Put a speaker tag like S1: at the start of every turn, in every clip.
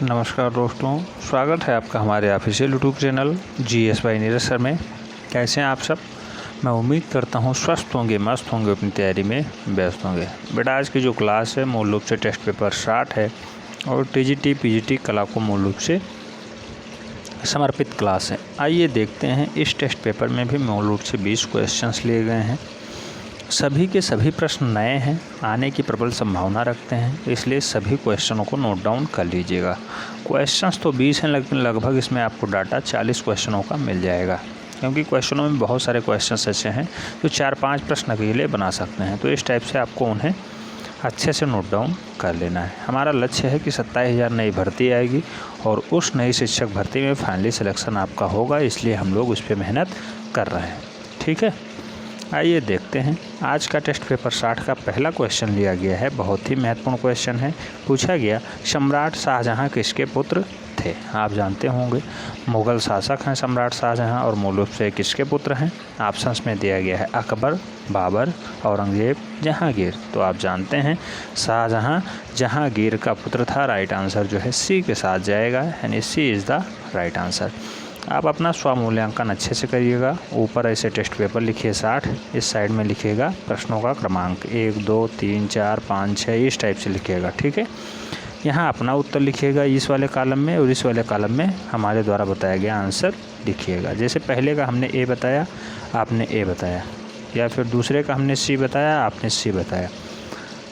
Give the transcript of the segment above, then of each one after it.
S1: नमस्कार दोस्तों, स्वागत है आपका हमारे official YouTube channel GS by Neeraj sir में। कैसे हैं आप सब? मैं उम्मीद करता हूं स्वस्थ होंगे, मस्त होंगे, अपनी तैयारी में व्यस्त होंगे। बेटा, आज की जो क्लास है मूल रूप से टेस्ट पेपर 60 है और TGT PGT कला को मूल रूप से समर्पित क्लास है। आइए देखते हैं, इस टेस्ट पेपर में भी मूल रूप से 20 क्वेश्चंस लिए गए हैं। सभी के सभी प्रश्न नए हैं, आने की प्रबल संभावना रखते हैं, इसलिए सभी क्वेश्चनों को नोट डाउन कर लीजिएगा। क्वेश्चंस तो 20 हैं, लेकिन लगभग इसमें आपको डाटा 40 क्वेश्चनों का मिल जाएगा, क्योंकि क्वेश्चनों में बहुत सारे क्वेश्चंस ऐसे हैं जो 4-5 प्रश्न के लिए बना सकते हैं। तो इस टाइप से आपको उन्हें अच्छे से नोट डाउन कर लेना है। हमारा लक्ष्य है कि 27,000 नई भर्ती आएगी और उस नई शिक्षक भर्ती में फाइनली सिलेक्शन आपका होगा, इसलिए हम लोग उस पर मेहनत कर रहे हैं। ठीक है, आइए देखते हैं। आज का टेस्ट पेपर 60 का पहला क्वेश्चन लिया गया है, बहुत ही महत्वपूर्ण क्वेश्चन है। पूछा गया, सम्राट शाहजहां किसके पुत्र थे? आप जानते होंगे मुग़ल शासक हैं सम्राट शाहजहां, और मूल रूप से किसके पुत्र हैं? ऑप्शंस में दिया गया है अकबर, बाबर, औरंगजेब, जहांगीर। तो आप जानते हैं शाहजहां जहांगीर का पुत्र था। राइट आंसर जो है सी के साथ जाएगा, यानी C is the right answer. आप अपना स्वमूल्यांकन अच्छे से करिएगा। ऊपर ऐसे टेस्ट पेपर लिखिए 60, इस साइड में लिखिएगा प्रश्नों का क्रमांक 1, 2, 3, 4, 5, 6, इस टाइप से लिखिएगा। ठीक है, यहाँ अपना उत्तर लिखिएगा इस वाले कॉलम में, और इस वाले कॉलम में हमारे द्वारा बताया गया आंसर लिखिएगा। जैसे पहले का हमने ए बताया, आपने ए बताया, या फिर दूसरे का हमने सी बताया, आपने सी बताया,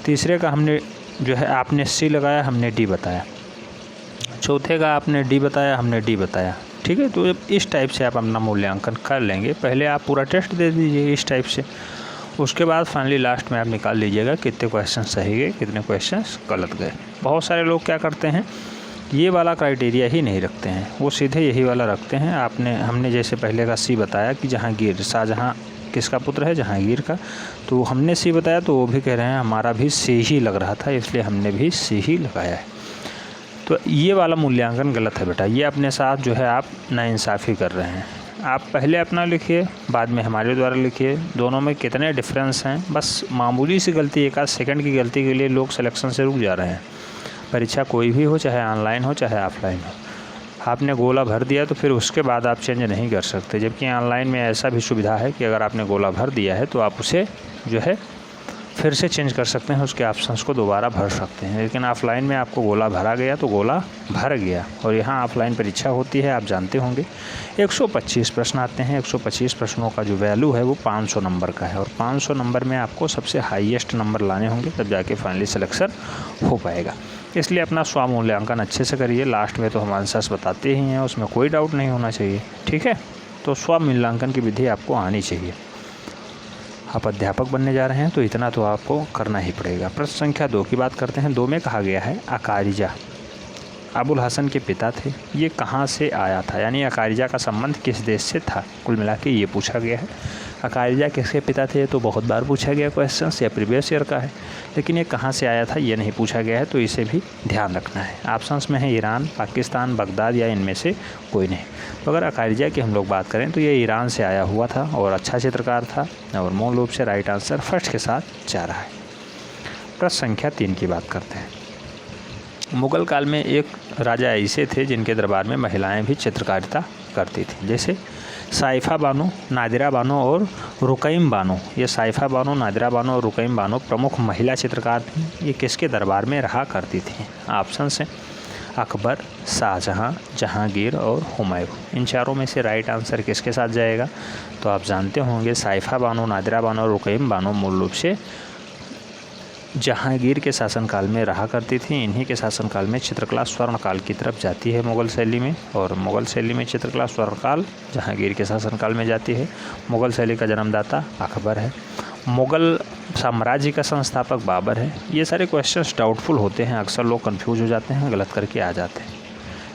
S1: तीसरे का हमने जो है आपने सी लगाया, हमने डी बताया, चौथे का आपने डी बताया, हमने डी बताया। ठीक है, तो इस टाइप से आप अपना मूल्यांकन कर लेंगे। पहले आप पूरा टेस्ट दे दीजिए इस टाइप से, उसके बाद फाइनली लास्ट में आप निकाल लीजिएगा कितने क्वेश्चन सही गए, कितने क्वेश्चन गलत गए। बहुत सारे लोग क्या करते हैं, ये वाला क्राइटेरिया ही नहीं रखते हैं, वो सीधे यही वाला रखते हैं। हमने जैसे पहले का सी बताया कि जहांगीर, शाहजहां किसका पुत्र है? जहांगीर का। तो हमने सी बताया, तो वो भी कह रहे हैं हमारा भी सी ही लग रहा था, इसलिए हमने भी सी ही लगाया है। तो ये वाला मूल्यांकन गलत है बेटा, ये अपने साथ जो है आप नाइंसाफ़ी कर रहे हैं। आप पहले अपना लिखिए, बाद में हमारे द्वारा लिखिए, दोनों में कितने डिफरेंस हैं। बस मामूली सी गलती, एक आध सेकंड की गलती के लिए लोग सिलेक्शन से रुक जा रहे हैं। परीक्षा कोई भी हो, चाहे ऑनलाइन हो चाहे ऑफलाइन हो, आपने गोला भर दिया तो फिर उसके बाद आप चेंज नहीं कर सकते। जबकि ऑनलाइन में ऐसा भी सुविधा है कि अगर आपने गोला भर दिया है तो आप उसे जो है फिर से चेंज कर सकते हैं, उसके ऑप्शंस को दोबारा भर सकते हैं। लेकिन ऑफलाइन में आपको गोला भरा गया तो गोला भर गया। और यहाँ ऑफलाइन परीक्षा होती है, आप जानते होंगे 125 प्रश्न आते हैं। 125 प्रश्नों का जो वैल्यू है वो 500 नंबर का है, और 500 नंबर में आपको सबसे हाईएस्ट नंबर लाने होंगे, तब जाके फाइनली सिलेक्शन हो पाएगा। इसलिए अपना स्वमूल्यांकन अच्छे से करिए। लास्ट में तो हम आंसर्स बताते ही हैं, उसमें कोई डाउट नहीं होना चाहिए। ठीक है, तो स्वमूल्यांकन की विधि आपको आनी चाहिए। आप अध्यापक बनने जा रहे हैं तो इतना तो आपको करना ही पड़ेगा। प्रश्न संख्या 2 की बात करते हैं। 2 में कहा गया है, अकारिजा अबुल हसन के पिता थे, ये कहाँ से आया था? यानी अकारिजा का संबंध किस देश से था? कुल मिला के ये पूछा गया है। अकारिजा किसके पिता थे तो बहुत बार पूछा गया क्वेश्चन, या प्रीवियस ईयर का है, लेकिन ये कहाँ से आया था ये नहीं पूछा गया है, तो इसे भी ध्यान रखना है। ऑप्शंस में है ईरान, पाकिस्तान, बगदाद, या इनमें से कोई नहीं। तो अगर अकारिजा की हम लोग बात करें तो ये ईरान से आया हुआ था और अच्छा चित्रकार था, और मूल रूप से राइट आंसर फर्स्ट के साथ जा रहा है। प्रश्न संख्या 3 की बात करते हैं। मुग़ल काल में एक राजा ऐसे थे जिनके दरबार में महिलाएं भी चित्रकारिता करती थी, जैसे साइफ़ा बानो, नादिरा बानो और रुकैम बानो। ये साइफ़ा बानो, नादिरा बानो और रुकैम बानो प्रमुख महिला चित्रकार थीं। ये किसके दरबार में रहा करती थीं? ऑप्शन हैं अकबर, शाहजहां, जहांगीर और हुमायूं। इन चारों में से राइट आंसर किसके साथ जाएगा? तो आप जानते होंगे साइफ़ा बानो, नादिरा बानो और रुकैम बानो मूल रूप से जहांगीर के शासनकाल में रहा करती थी। इन्हीं के शासनकाल में चित्रकला स्वर्णकाल की तरफ जाती है मुग़ल शैली में, और मुग़ल शैली में चित्रकला स्वर्णकाल जहांगीर के शासनकाल में जाती है। मुग़ल शैली का जन्मदाता अकबर है, मुग़ल साम्राज्य का संस्थापक बाबर है। ये सारे क्वेश्चंस डाउटफुल होते हैं, अक्सर लोग कंफ्यूज हो जाते हैं, गलत करके आ जाते हैं।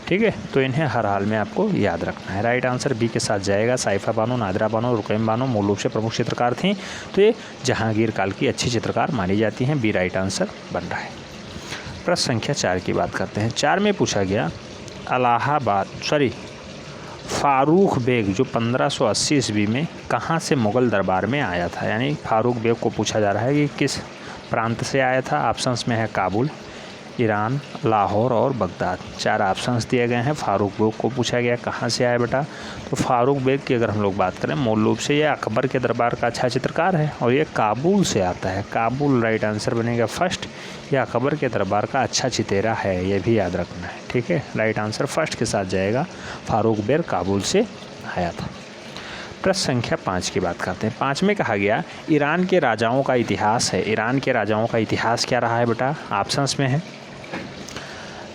S1: ठीक है, तो इन्हें हर हाल में आपको याद रखना है। राइट आंसर बी के साथ जाएगा। साइफ़ा बानो, नादिरा बानो, रुकैम बानो मूल रूप से प्रमुख चित्रकार थीं, तो ये जहांगीर काल की अच्छी चित्रकार मानी जाती हैं। बी राइट आंसर बन रहा है। प्रश्न संख्या 4 की बात करते हैं। 4 में पूछा गया, फारूक बेग जो 1580 ईस्वी में कहाँ से मुग़ल दरबार में आया था? यानी फारूक बेग को पूछा जा रहा है कि किस प्रांत से आया था। ऑप्शंस में है काबुल, ईरान, लाहौर और बगदाद। 4 ऑप्शंस दिए गए हैं। फारूक बेग को पूछा गया कहाँ से आया बेटा, तो फारूक बेग की अगर हम लोग बात करें मूल रूप से ये अकबर के दरबार का अच्छा चित्रकार है और ये काबुल से आता है। काबुल राइट आंसर बनेगा फर्स्ट। ये अकबर के दरबार का अच्छा चितेरा है, ये भी याद रखना है, ठीक है। राइट आंसर फर्स्ट के साथ जाएगा। फारूक बेग काबुल से आया था। प्रश्न संख्या 5 की बात करते हैं। 5 में कहा गया ईरान के राजाओं का इतिहास है। ईरान के राजाओं का इतिहास क्या रहा है बेटा, ऑप्शंस में है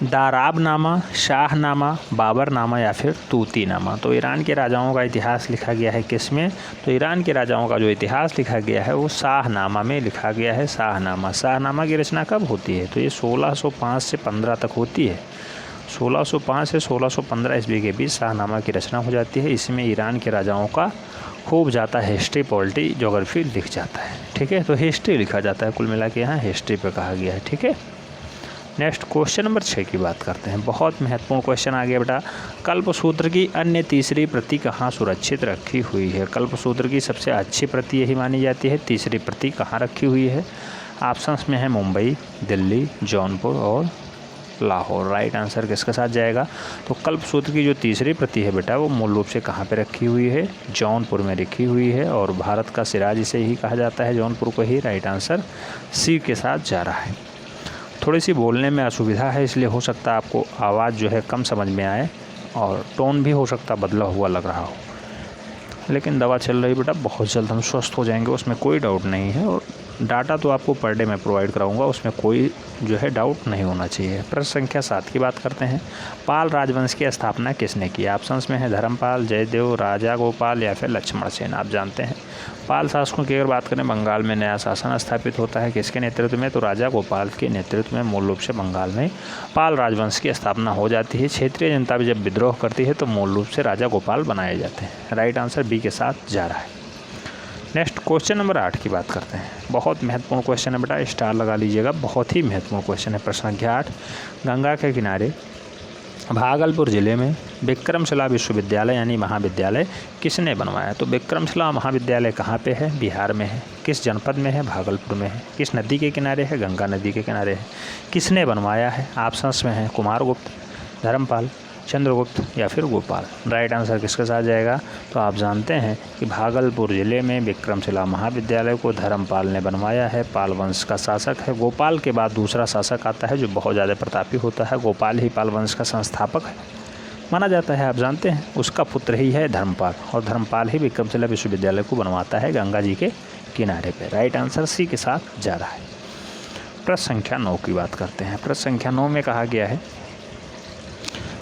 S1: दाराबनामा, शाहनामा, बाबरनामा या फिर तूतीनामा। तो ईरान के राजाओं का इतिहास लिखा गया है किस में, तो ईरान के राजाओं का जो इतिहास लिखा गया है वो शाहनामा में लिखा गया है। शाहनामा। शाहनामा की रचना कब होती है, तो ये 1605 से 15 तक होती है। 1605 से 1615 ईस्वी के बीच शाहनामा की रचना हो जाती है। इसमें ईरान के राजाओं का खूब जाता है हिस्ट्री, पॉलिटी, ज्योग्राफी लिख जाता है, ठीक है। तो हिस्ट्री लिखा जाता है, कुल मिला के यहाँ हिस्ट्री पे कहा गया है, ठीक है। नेक्स्ट क्वेश्चन नंबर 6 की बात करते हैं। बहुत महत्वपूर्ण क्वेश्चन आ गया बेटा। कल्पसूत्र की अन्य तीसरी प्रति कहाँ सुरक्षित रखी हुई है। कल्पसूत्र की सबसे अच्छी प्रति यही मानी जाती है। तीसरी प्रति कहाँ रखी हुई है, ऑप्शंस में है मुंबई, दिल्ली, जौनपुर और लाहौर। राइट आंसर किसके साथ जाएगा, तो कल्पसूत्र की जो तीसरी प्रति है बेटा वो मूल रूप से कहाँ पे रखी हुई है, जौनपुर में रखी हुई है और भारत का सिराज इसे ही कहा जाता है, जौनपुर को ही। राइट आंसर सी के साथ जा रहा है। थोड़ी सी बोलने में असुविधा है, इसलिए हो सकता है आपको आवाज़ जो है कम समझ में आए और टोन भी हो सकता बदला हुआ लग रहा हो, लेकिन दवा चल रही बेटा, बहुत जल्द हम स्वस्थ हो जाएंगे, उसमें कोई डाउट नहीं है। और डाटा तो आपको पर डे में प्रोवाइड कराऊंगा, उसमें कोई जो है डाउट नहीं होना चाहिए। प्रश्न संख्या 7 की बात करते हैं। पाल राजवंश की स्थापना किसने की। ऑप्शंस में है धर्मपाल, जयदेव, राजा गोपाल या फिर लक्ष्मण सेन। आप जानते हैं पाल शासकों की अगर बात करें, बंगाल में नया शासन स्थापित होता है किसके नेतृत्व में, तो राजा गोपाल के नेतृत्व में मूल रूप से बंगाल में पाल राजवंश की स्थापना हो जाती है। क्षेत्रीय जनता भी जब विद्रोह करती है तो मूल रूप से राजा गोपाल बनाए जाते हैं। राइट आंसर बी के साथ जा रहा है। नेक्स्ट क्वेश्चन नंबर 8 की बात करते हैं। बहुत महत्वपूर्ण क्वेश्चन है बेटा, स्टार लगा लीजिएगा, बहुत ही महत्वपूर्ण क्वेश्चन है। प्रश्न संख्या 8, गंगा के किनारे भागलपुर ज़िले में विक्रमशिला विश्वविद्यालय यानी महाविद्यालय किसने बनवाया। तो विक्रमशिला महाविद्यालय कहाँ पे है, बिहार में है। किस जनपद में है, भागलपुर में है। किस नदी के किनारे है, गंगा नदी के किनारे है। किसने बनवाया है, ऑप्शंस में है कुमारगुप्त, धर्मपाल, चंद्रगुप्त या फिर गोपाल। राइट आंसर किसके साथ जाएगा, तो आप जानते हैं कि भागलपुर ज़िले में विक्रमशिला महाविद्यालय को धर्मपाल ने बनवाया है। पाल वंश का शासक है। गोपाल के बाद दूसरा शासक आता है जो बहुत ज़्यादा प्रतापी होता है। गोपाल ही पाल वंश का संस्थापक है माना जाता है, आप जानते हैं। उसका पुत्र ही है धर्मपाल और धर्मपाल ही विक्रमशिला विश्वविद्यालय को बनवाता है गंगा जी के किनारे पर। राइट आंसर सी के साथ जा रहा है। प्रश्न संख्या 9 की बात करते हैं। प्रश्न संख्या 9 में कहा गया है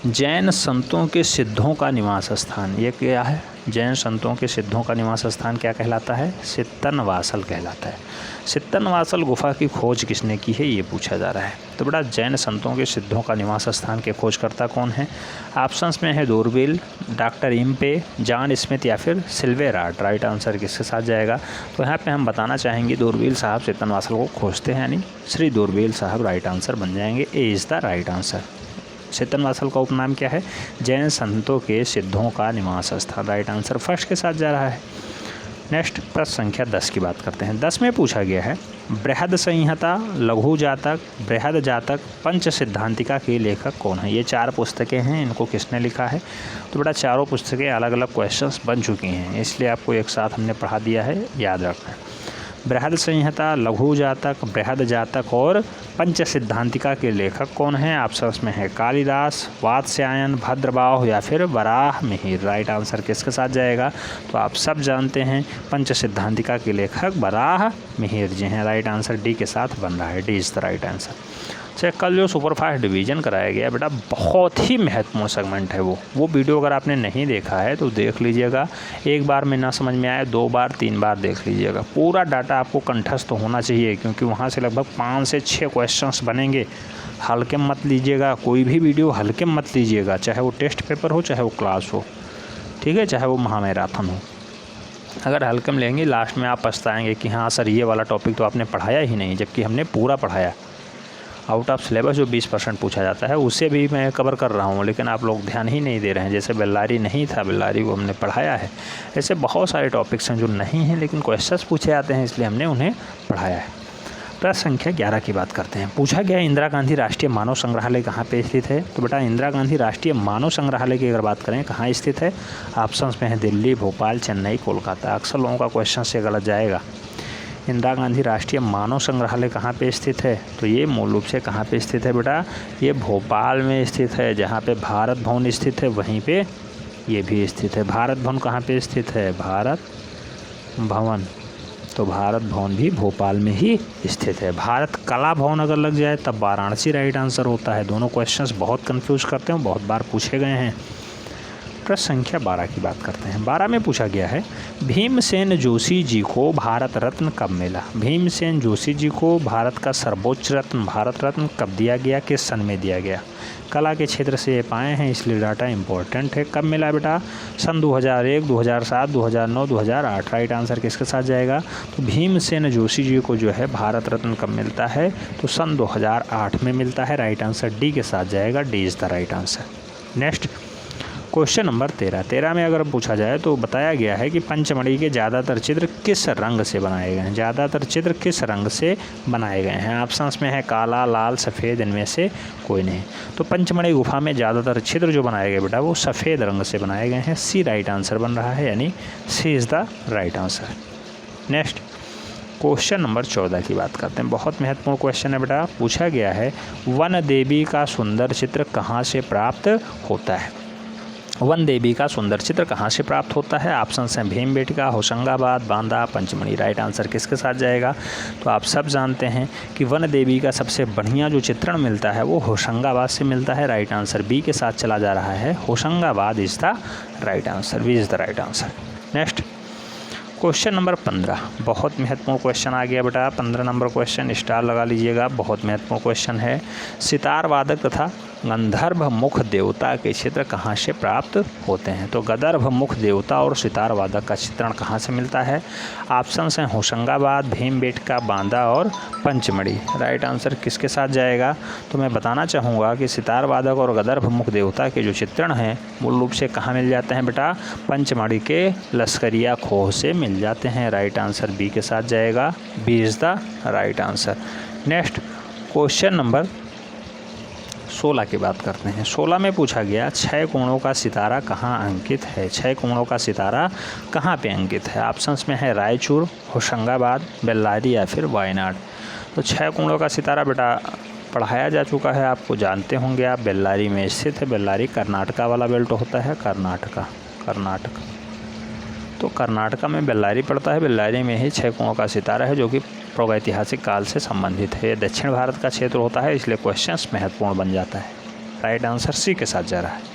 S1: जैन संतों के सिद्धों का निवास स्थान। ये क्या है, जैन संतों के सिद्धों का निवास स्थान क्या कहलाता है, सित्तनवासल कहलाता है। सित्तनवासल गुफा की खोज किसने की है, ये पूछा जा रहा है। तो बेटा जैन संतों के सिद्धों का निवास स्थान के खोजकर्ता कौन है। ऑप्शंस में है दूरबील, डॉक्टर इम्पे, जॉन स्मिथ या फिर सिल्वेरार्ड। राइट आंसर किसके साथ जाएगा, तो यहाँ पे हम बताना चाहेंगे दूरबील साहब सित्तनवासल को खोजते हैं, यानी श्री दूरबील साहब राइट आंसर बन जाएंगे। A is the right answer. Sittanavasal का उपनाम क्या है, जैन संतों के सिद्धों का निवास स्थान। राइट आंसर फर्स्ट के साथ जा रहा है। नेक्स्ट प्रश्न संख्या 10 की बात करते हैं। 10 में पूछा गया है बृहद संहिता, लघु जातक, बृहद जातक, पंच सिद्धांतिका के लेखक कौन है। ये 4 पुस्तकें हैं, इनको किसने लिखा है। तो बेटा चारों पुस्तकें अलग अलग क्वेश्चंस बन चुकी हैं, इसलिए आपको एक साथ हमने पढ़ा दिया है, याद रखना है। बृहद संहिता, लघु जातक, बृहद जातक और पंच सिद्धांतिका के लेखक कौन हैं। ऑप्शंस में है कालिदास, वात्स्यायन, भद्रबाहु या फिर वराह मिहिर। राइट आंसर किसके साथ जाएगा, तो आप सब जानते हैं पंच सिद्धांतिका के लेखक वराह मिहिर जी हैं। राइट आंसर डी के साथ बन रहा है, D is the right answer. अच्छा कल जो सुपरफास्ट डिवीज़न कराया गया बेटा बहुत ही महत्वपूर्ण सेगमेंट है। वो वीडियो अगर आपने नहीं देखा है तो देख लीजिएगा। एक बार में ना समझ में आए 2 बार 3 बार देख लीजिएगा। पूरा डाटा आपको कंठस्थ होना चाहिए, क्योंकि वहाँ से लगभग 5 से 6 क्वेश्चंस बनेंगे। हल्के मत लीजिएगा, कोई भी वीडियो हल्के मत लीजिएगा, चाहे वो टेस्ट पेपर हो चाहे वो क्लास हो, ठीक है, चाहे वो महामैराथन हो। अगर हल्के में लेंगे लास्ट में आप पछताएंगे कि हाँ सर ये वाला टॉपिक तो आपने पढ़ाया ही नहीं, जबकि हमने पूरा पढ़ाया। आउट ऑफ सिलेबस जो 20% पूछा जाता है उससे भी मैं कवर कर रहा हूँ, लेकिन आप लोग ध्यान ही नहीं दे रहे हैं। जैसे बेल्लारी नहीं था, बेल्लारी को हमने पढ़ाया है। ऐसे बहुत सारे टॉपिक्स हैं जो नहीं हैं लेकिन क्वेश्चंस पूछे जाते हैं, इसलिए हमने उन्हें पढ़ाया है। प्रश्न संख्या 11 की बात करते हैं। पूछा गया इंदिरा गांधी राष्ट्रीय मानव संग्रहालय कहाँ पे स्थित है। तो बेटा इंदिरा गांधी राष्ट्रीय मानव संग्रहालय की अगर बात करें कहाँ स्थित है, ऑप्शंस में है दिल्ली, भोपाल, चेन्नई, कोलकाता। अक्सर लोगों का क्वेश्चन से गलत जाएगा। इंदिरा गांधी राष्ट्रीय मानव संग्रहालय कहाँ पे स्थित है, तो ये मूल रूप से कहाँ पे स्थित है बेटा, ये भोपाल में स्थित है। जहाँ पे भारत भवन स्थित है वहीं पे ये भी स्थित है। भारत भवन कहाँ पे स्थित है, भारत भवन, तो भारत भवन भी भोपाल में ही स्थित है। भारत कला भवन अगर लग जाए तब वाराणसी राइट आंसर होता है। दोनों क्वेश्चंस बहुत कंफ्यूज करते हैं, बहुत बार पूछे गए हैं। प्रश्न संख्या 12 की बात करते हैं। 12 में पूछा गया है भीमसेन जोशी जी को भारत रत्न कब मिला। भीमसेन जोशी जी को भारत का सर्वोच्च रत्न भारत रत्न कब दिया गया, किस सन में दिया गया। कला के क्षेत्र से ये पाए हैं इसलिए डाटा इंपॉर्टेंट है। कब मिला बेटा, सन 2001, 2007, 2009, 2008। राइट आंसर किसके साथ जाएगा, तो भीमसेन जोशी जी को जो है भारत रत्न कब मिलता है, तो सन 2008 में मिलता है। राइट आंसर डी के साथ जाएगा, D is the right answer. Next question number 13 में अगर पूछा जाए तो बताया गया है कि पंचमढ़ी के ज़्यादातर चित्र किस रंग से बनाए गए हैं। ज़्यादातर चित्र किस रंग से बनाए गए हैं। ऑप्शंस में है काला, लाल, सफ़ेद, इनमें से कोई नहीं। तो पंचमढ़ी गुफा में ज़्यादातर चित्र जो बनाए गए बेटा वो सफ़ेद रंग से बनाए गए हैं। सी राइट आंसर बन रहा है, यानी C is the right answer. Next question number 14 की बात करते हैं। बहुत महत्वपूर्ण क्वेश्चन है बेटा। पूछा गया है वन देवी का सुंदर चित्र कहाँ से प्राप्त होता है। वन देवी का सुंदर चित्र कहाँ से प्राप्त होता है। ऑप्शन हैं भीमबेटका, होशंगाबाद, बांदा, पंचमढ़ी। राइट आंसर किसके साथ जाएगा, तो आप सब जानते हैं कि वन देवी का सबसे बढ़िया जो चित्रण मिलता है वो होशंगाबाद से मिलता है। राइट आंसर बी के साथ चला जा रहा है, Hoshangabad is the right answer, B is the right answer. Next question number 15, बहुत महत्वपूर्ण क्वेश्चन आ गया बेटा। 15 नंबर क्वेश्चन स्टार लगा लीजिएगा, बहुत महत्वपूर्ण क्वेश्चन है। सितार वादक तथा गंधर्व मुख देवता के चित्र कहाँ से प्राप्त होते हैं। तो गंधर्व मुख देवता और सितार वादक का चित्रण कहाँ से मिलता है। ऑप्शंस हैं होशंगाबाद, भीमबेटका, बांदा और पंचमढ़ी। राइट आंसर किसके साथ जाएगा, तो मैं बताना चाहूँगा कि सितार वादक और गंधर्व मुख देवता के जो चित्रण हैं मूल रूप से कहाँ मिल जाते हैं बेटा, पंचमढ़ी के लश्करिया खोह से मिल जाते हैं। राइट आंसर बी के साथ जाएगा, B is the right answer. Next question number 16 की बात करते हैं। 16 में पूछा गया 6 कोणों का सितारा कहाँ अंकित है। 6 कोणों का सितारा कहाँ पे अंकित है। ऑप्शंस में है रायचूर, होशंगाबाद, बेल्लारी या फिर वायनाड। तो 6 कोणों का सितारा बेटा पढ़ाया जा चुका है, आपको जानते होंगे आप। बेल्लारी में स्थित है। बेल्लारी कर्नाटका वाला बेल्ट होता है, कर्नाटका। तो कर्नाटका में बेल्लारी पड़ता है। बेल्लारी में ही 6 कोणों का सितारा है जो कि प्रागैतिहासिक काल से संबंधित है। दक्षिण भारत का क्षेत्र होता है, इसलिए क्वेश्चंस महत्वपूर्ण बन जाता है। राइट आंसर सी के साथ जा रहा है।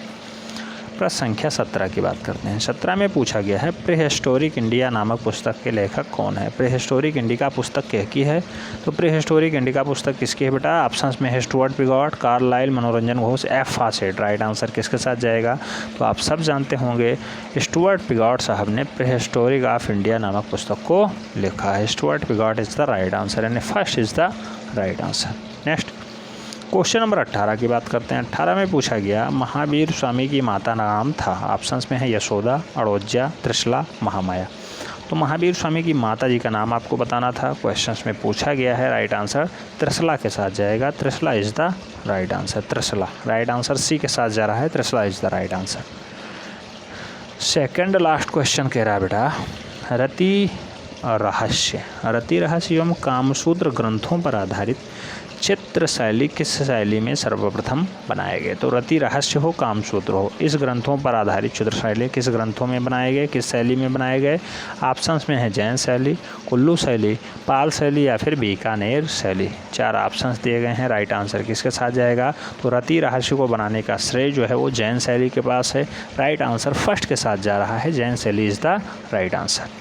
S1: प्रश्न संख्या 17 की बात करते हैं। 17 में पूछा गया है प्रीहिस्टोरिक इंडिया नामक पुस्तक के लेखक कौन है। प्रीहिस्टोरिक इंडिया पुस्तक किसकी है, तो प्रीहिस्टोरिक इंडिया पुस्तक किसकी है बेटा। ऑप्शंस में है स्टुअर्ट पिगॉट, कार्लाइल, मनोरंजन घोष, एफ फासेट। राइट आंसर किसके साथ जाएगा, तो आप सब जानते होंगे स्टुअर्ट पिगॉट साहब ने प्रीहिस्टोरिक ऑफ इंडिया नामक पुस्तक को लिखा है। Stuart Piggott is the right answer, यानी first is the right answer. Next question number 18 की बात करते हैं। 18 में पूछा गया महावीर स्वामी की माता नाम था। ऑप्शंस में है यशोदा, अड़ोज्या, त्रिशला, महामाया। तो महावीर स्वामी की माता जी का नाम आपको बताना था, क्वेश्चंस में पूछा गया है। राइट आंसर त्रिशला के साथ जाएगा, Trishala is the right answer. Trishala right answer C के साथ जा रहा है, Trishala is the right answer. Second last question कह रहा है बेटा रति रहस्य एवं कामसूत्र ग्रंथों पर आधारित चित्र शैली किस शैली में सर्वप्रथम बनाए गए। तो रति रहस्य हो, कामसूत्र हो, इस ग्रंथों पर आधारित चित्र शैली किस ग्रंथों में बनाए गए, किस शैली में बनाए गए। ऑप्शंस में है जैन शैली, कुल्लू शैली, पाल शैली या फिर बीकानेर शैली। 4 ऑप्शंस दिए गए हैं। राइट आंसर किसके साथ जाएगा, तो रति रहस्य को बनाने का श्रेय जो है वो जैन शैली के पास है। राइट आंसर फर्स्ट के साथ जा रहा है, जैन शैली is the right answer.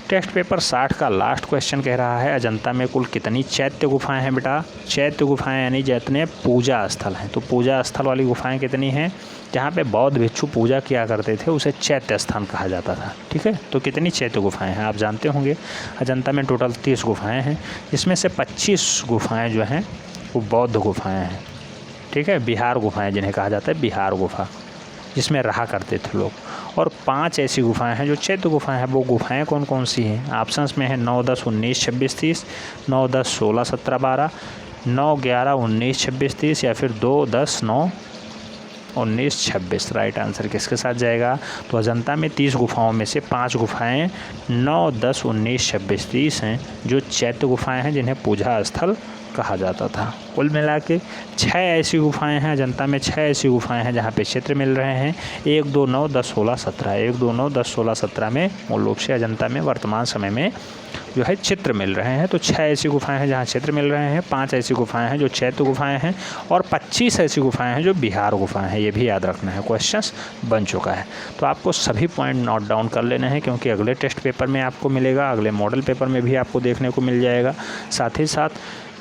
S1: Test paper 60 का लास्ट क्वेश्चन कह रहा है अजंता में कुल कितनी चैत्य गुफाएं हैं बेटा। चैत्य गुफाएं यानी जितने पूजा स्थल हैं, तो पूजा स्थल वाली गुफाएं कितनी हैं। जहाँ पे बौद्ध भिक्षु पूजा किया करते थे उसे चैत्य स्थान कहा जाता था। ठीक है, तो कितनी चैत्य गुफाएं हैं आप जानते होंगे। अजंता में टोटल 30 गुफाएँ हैं, जिसमें से 25 गुफाएँ जो हैं वो बौद्ध गुफाएँ हैं। ठीक है, बिहार गुफाएँ जिन्हें कहा जाता है बिहार गुफा, जिसमें रहा करते थे लोग, और 5 ऐसी गुफाएं हैं जो चैत्य गुफाएं हैं। वो गुफाएं कौन कौन सी हैं? ऑप्शंस में है 9, 10, 19, 26, 30, 9, 10, 16, 17, 12, 9, 11, 19, 26, 30 या फिर 2, 10, 9, 19, 26। राइट आंसर किसके साथ जाएगा? तो अजंता में 30 गुफाओं में से 5 गुफाएं 9, 10, 19, 26, 30 हैं जो चैत्य गुफाएं हैं, जिन्हें पूजा स्थल कहा जाता था। कुल मिला के 6 ऐसी गुफाएं हैं अजंता में, 6 ऐसी गुफाएं हैं जहां पे चित्र मिल रहे हैं 1, 2, 9, 10, 16, 17। 1, 2, 9, 10, 16, 17 में मूल रूप से अजंता में वर्तमान समय में जो है चित्र मिल रहे हैं। तो 6 ऐसी गुफाएं हैं जहां चित्र मिल रहे हैं, 5 ऐसी गुफाएं हैं जो चैत्य गुफाएं हैं और 25 ऐसी गुफाएं हैं जो बिहार गुफाएं हैं। ये भी याद रखना है, क्वेश्चंस बन चुका है। तो आपको सभी पॉइंट नोट डाउन कर लेने हैं, क्योंकि अगले टेस्ट पेपर में आपको मिलेगा, अगले मॉडल पेपर में भी आपको देखने को मिल जाएगा। साथ ही साथ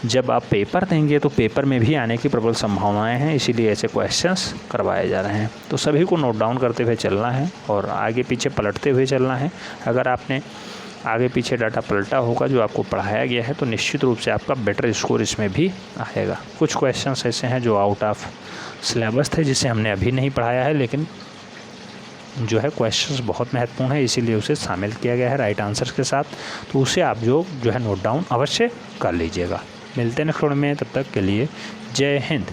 S1: जब आप पेपर देंगे तो पेपर में भी आने की प्रबल संभावनाएं हैं, इसीलिए ऐसे क्वेश्चंस करवाए जा रहे हैं। तो सभी को नोट डाउन करते हुए चलना है और आगे पीछे पलटते हुए चलना है। अगर आपने आगे पीछे डाटा पलटा होगा जो आपको पढ़ाया गया है तो निश्चित रूप से आपका बेटर स्कोर इसमें भी आएगा। कुछ क्वेश्चंस ऐसे हैं जो आउट ऑफ सिलेबस थे, जिसे हमने अभी नहीं पढ़ाया है, लेकिन जो है क्वेश्चंस बहुत महत्वपूर्ण है, इसीलिए उसे शामिल किया गया है राइट आंसर्स के साथ। तो उसे आप जो है नोट डाउन अवश्य कर लीजिएगा। मिलते हैं नेक्स्ट वीडियो में, तब तक के लिए जय हिंद।